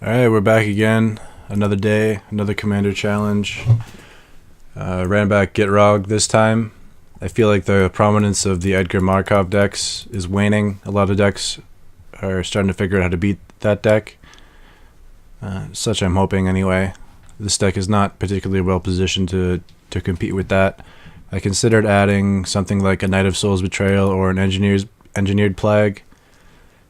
Alright, we're back again. Another day, another commander challenge. Ran back Gitrog this time. I feel like the prominence of the Edgar Markov decks is waning. A lot of decks are starting to figure out how to beat that deck. Such I'm hoping anyway. This deck is not particularly well positioned to compete with that. I considered adding something like a Knight of Souls Betrayal or an Engineered Plague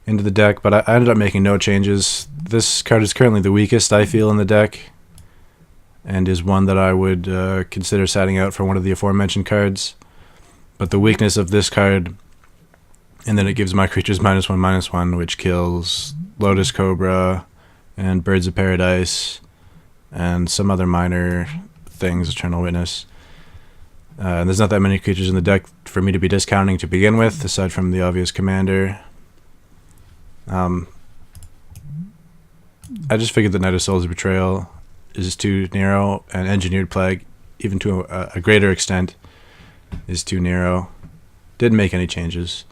into the deck, but I ended up making no changes. This card is currently the weakest I feel in the deck, and is one that I would consider setting out for one of the aforementioned cards. But the weakness of this card, and then it gives my creatures -1/-1, which kills Lotus Cobra and Birds of Paradise and some other minor things, Eternal Witness. And there's not that many creatures in the deck for me to be discounting to begin with, aside from the obvious commander. I just figured the Knight of Souls Betrayal is too narrow, and Engineered Plague, even to a greater extent, is too narrow. Didn't make any changes.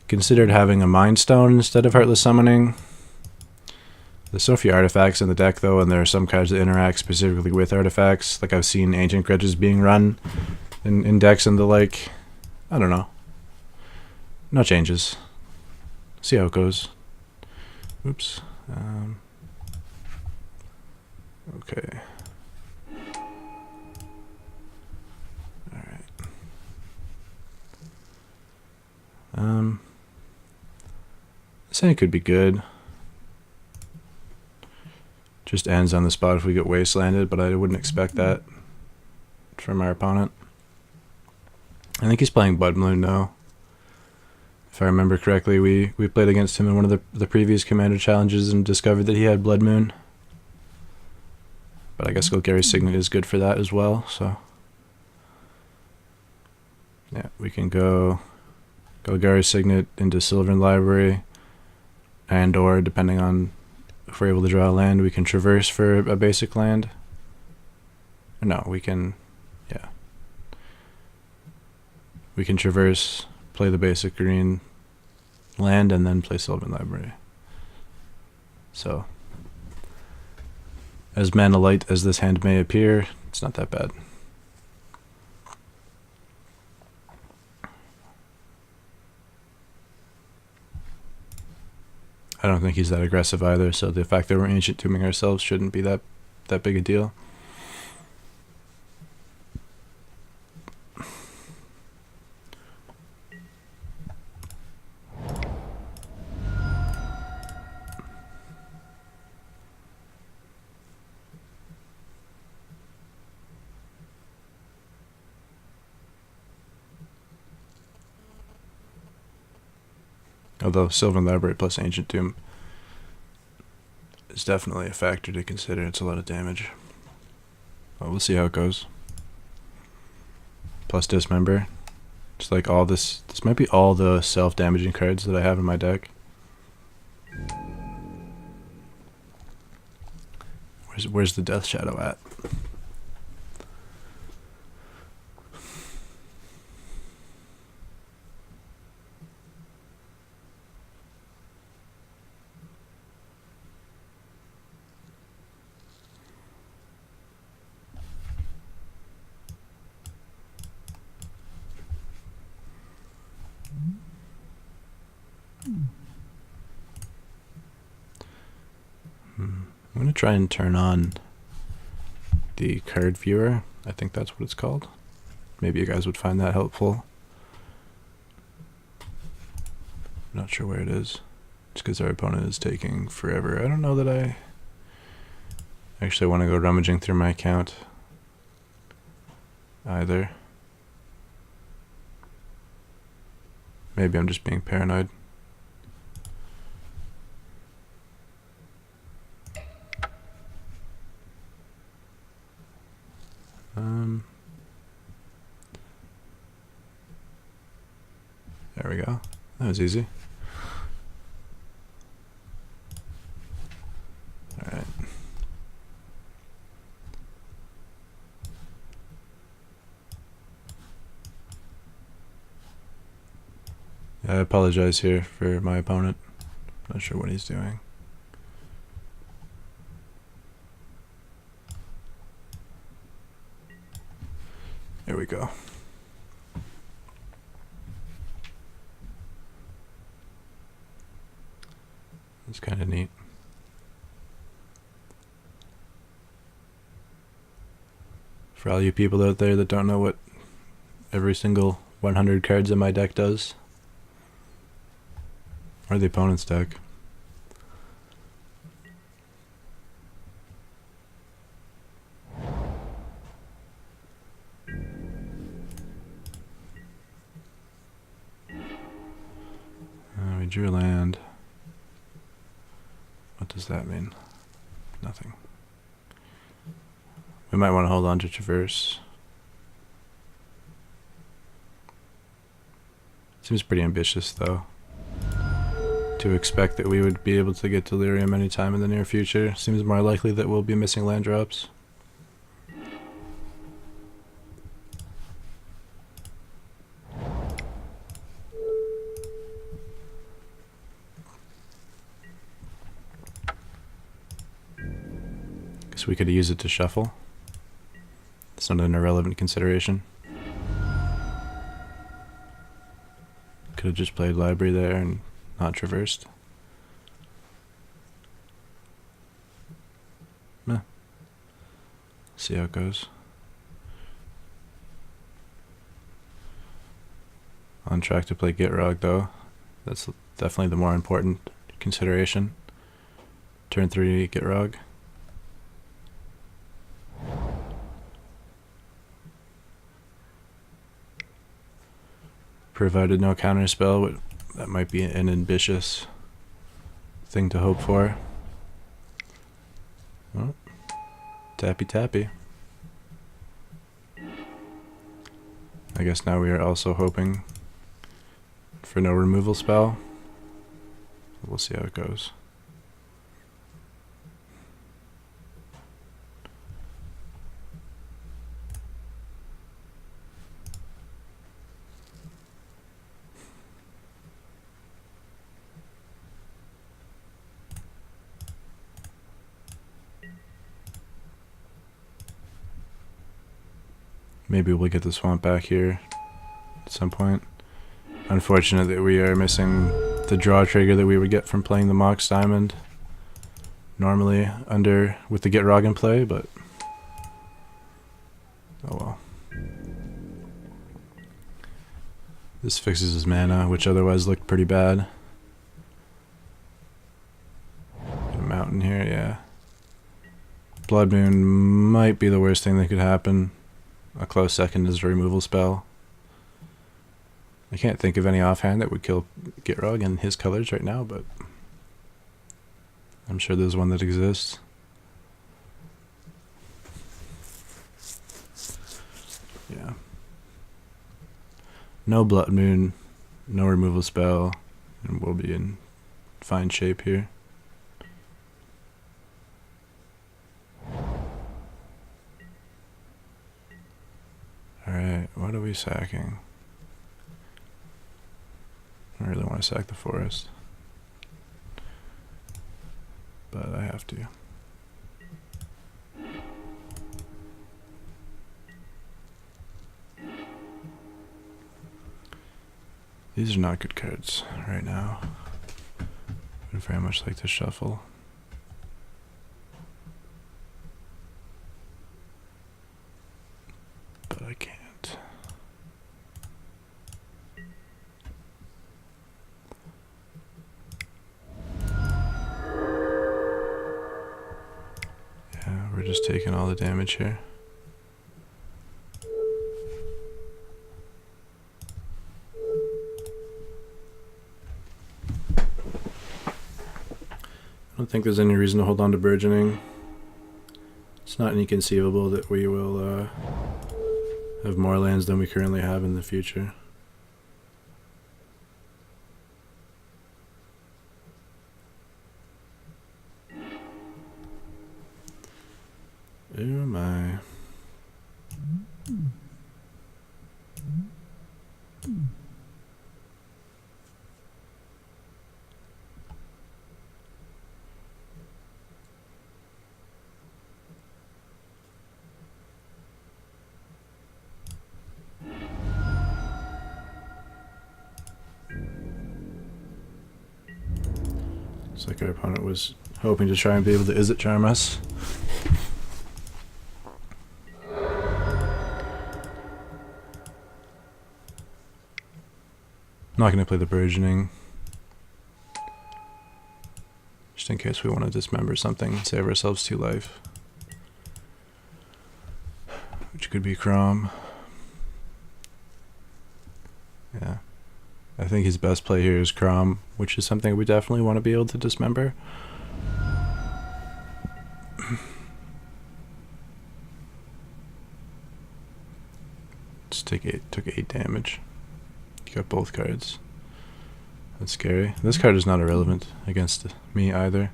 Considered having a Mind Stone instead of Heartless Summoning. There's so few artifacts in the deck though, and there are some cards that interact specifically with artifacts. Like I've seen Ancient Grudges being run in decks and the like. I don't know. No changes. See how it goes. Oops. Okay. Alright. This hand could be good. Just ends on the spot if we get wastelanded, but I wouldn't expect that from our opponent. I think he's playing Blood Moon though. If I remember correctly, we played against him in one of the previous commander challenges and discovered that he had Blood Moon. But I guess Golgari's Signet is good for that as well, so yeah, we can go Golgari's Signet into Sylvan Library, and or depending on if we're able to draw a land, we can traverse for a basic land. Or no, we can, yeah. We can traverse, play the basic green land, and then play Sylvan Library. So, as mana light as this hand may appear, it's not that bad. I don't think he's that aggressive either, so the fact that we're Ancient Tombing ourselves shouldn't be that big a deal. Although Sylvan Library plus Ancient Tomb is definitely a factor to consider. It's a lot of damage. Well, we'll see how it goes. Plus Dismember. Just like all this might be all the self-damaging cards that I have in my deck. Where's the Death Shadow at? I'm going to try and turn on the card viewer. I think that's what it's called. Maybe you guys would find that helpful. I'm not sure where it is. Just because our opponent is taking forever. I don't know that I actually want to go rummaging through my account either. Maybe I'm just being paranoid. There we go. That was easy. Alright. I apologize here for my opponent. Not sure what he's doing. There we go. It's kind of neat. For all you people out there that don't know what every single 100 cards in my deck does, or the opponent's deck. We drew a land. What does that mean? Nothing. We might want to hold on to Traverse. Seems pretty ambitious, though, to expect that we would be able to get Delirium anytime in the near future. Seems more likely that we'll be missing land drops. Guess we could use it to shuffle. It's not an irrelevant consideration. Could have just played library there and not traversed. Meh. See how it goes. On track to play Gitrog though. That's definitely the more important consideration. Turn 3 Gitrog. Provided no counterspell, that might be an ambitious thing to hope for. Oh, tappy tappy. I guess now we are also hoping for no removal spell. We'll see how it goes. Maybe we'll get the swamp back here at some point. Unfortunate that we are missing the draw trigger that we would get from playing the Mox Diamond. Normally with the Gitrog in play, but oh well. This fixes his mana, which otherwise looked pretty bad. A mountain here, yeah. Blood Moon might be the worst thing that could happen. A close second is a removal spell. I can't think of any offhand that would kill Gitrog in his colors right now, but I'm sure there's one that exists. Yeah. No Blood Moon, no removal spell, and we'll be in fine shape here. Alright, what are we sacking? I really want to sack the forest, but I have to. These are not good cards right now. I'd very much like to shuffle. But I can't. Yeah, we're just taking all the damage here. I don't think there's any reason to hold on to Burgeoning. It's not inconceivable that we will have more lands than we currently have in the future. Oh my. Looks like our opponent was hoping to try and be able to is it charm us. I'm not going to play the burgeoning, just in case we want to dismember something and save ourselves 2 life, which could be Crom. Yeah, I think his best play here is Crom, which is something we definitely want to be able to dismember. Just took 8 damage. You got both cards. That's scary. This card is not irrelevant against me either.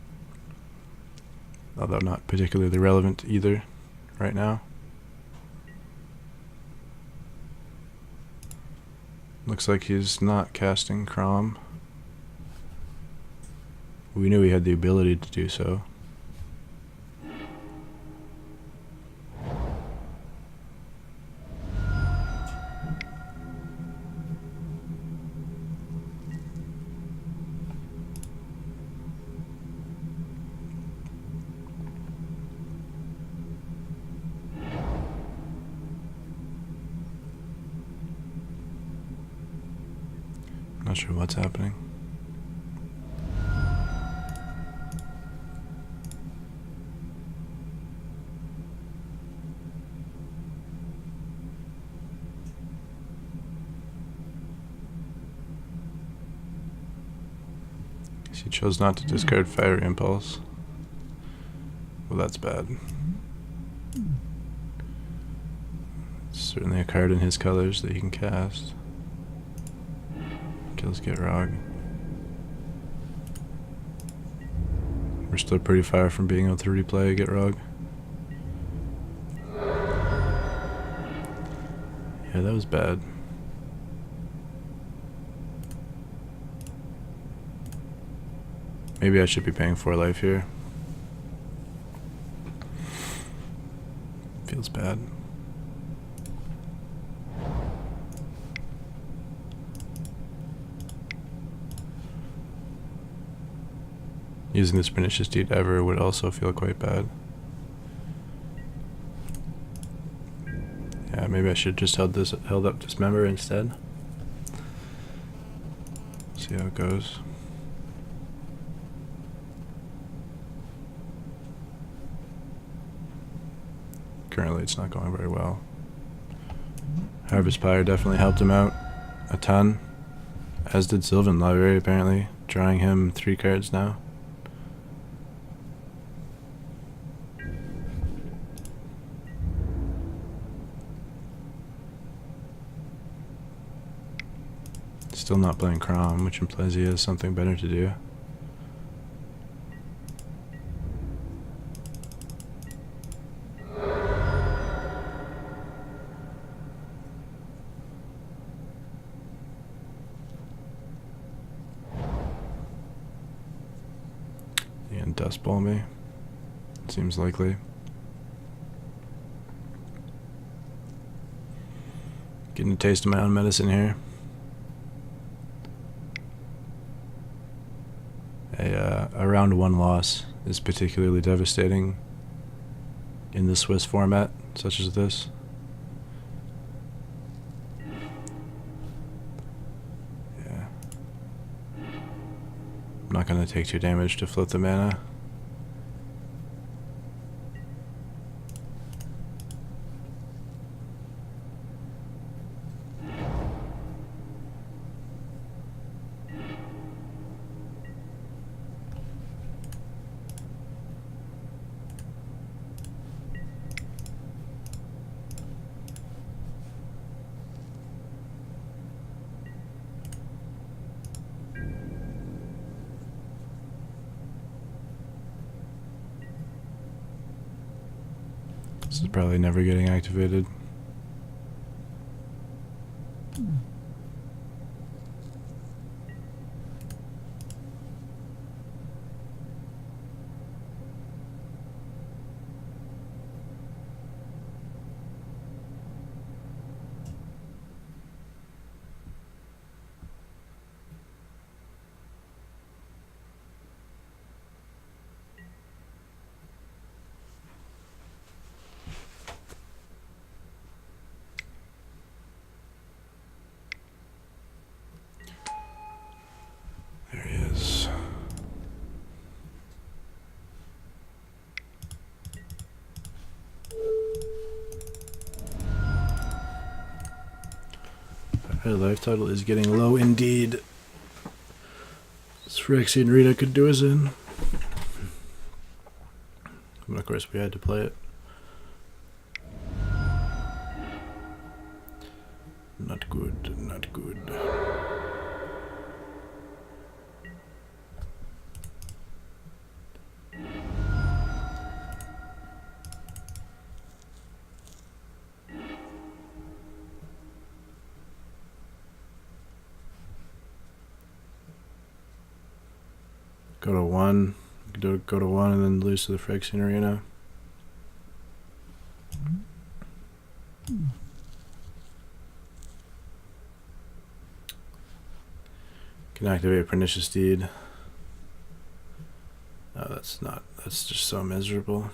Although not particularly relevant either right now. Looks like he's not casting Crom. We knew he had the ability to do so. Not sure what's happening. He chose not to discard Fiery Impulse. Well, that's bad. It's certainly a card in his colors that he can cast. Kills Gitrog. We're still pretty far from being able to replay Gitrog. Yeah, that was bad. Maybe I should be paying 4 life here. Feels bad. Using this Pernicious Deed ever would also feel quite bad. Yeah, maybe I should just held up Dismember instead. See how it goes. Currently it's not going very well. Harvest Pyre definitely helped him out a ton, as did Sylvan Library apparently, drawing him 3 cards now. Still not playing Crom, which implies he has something better to do. And Dust Bowl me. Seems likely. Getting a taste of my own medicine here. A round 1 loss is particularly devastating in the Swiss format, such as this. Yeah. I'm not going to take 2 damage to float the mana. This is probably never getting activated. Her life total is getting low indeed. This Phyrexian Arena could do us in. But of course we had to play it. Not good, not good. Go to 1. Go to 1 and then lose to the Phyrexian Arena. Can activate Pernicious Deed. Oh, that's just so miserable.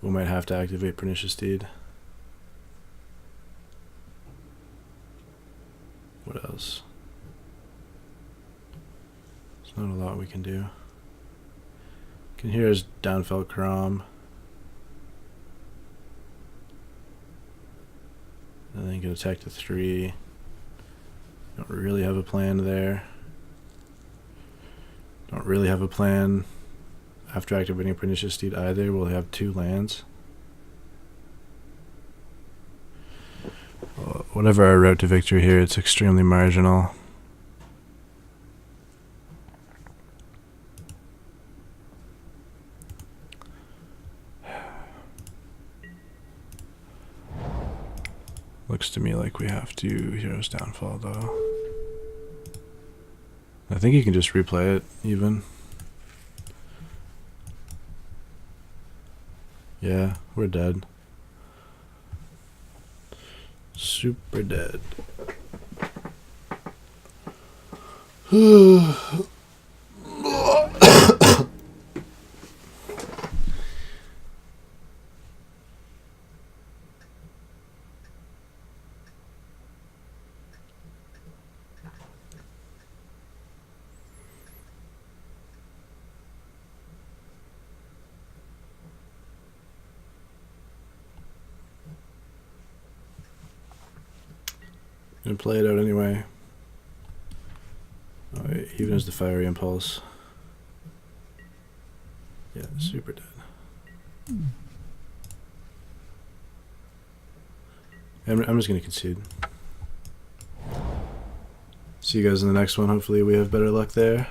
We might have to activate Pernicious Deed. What else? There's not a lot we can do. Can hear his Downfell Crom. And then get attack to 3. Don't really have a plan there. Don't really have a plan after activating Pernicious Deed either. We'll have 2 lands. Whatever our route to victory here, it's extremely marginal. Looks to me like we have to Hero's Downfall though. I think you can just replay it even. Yeah, we're dead. Super dead. Gonna play it out anyway. Oh, wait, even as the Fiery Impulse. Yeah, super dead. I'm just gonna concede. See you guys in the next one. Hopefully we have better luck there.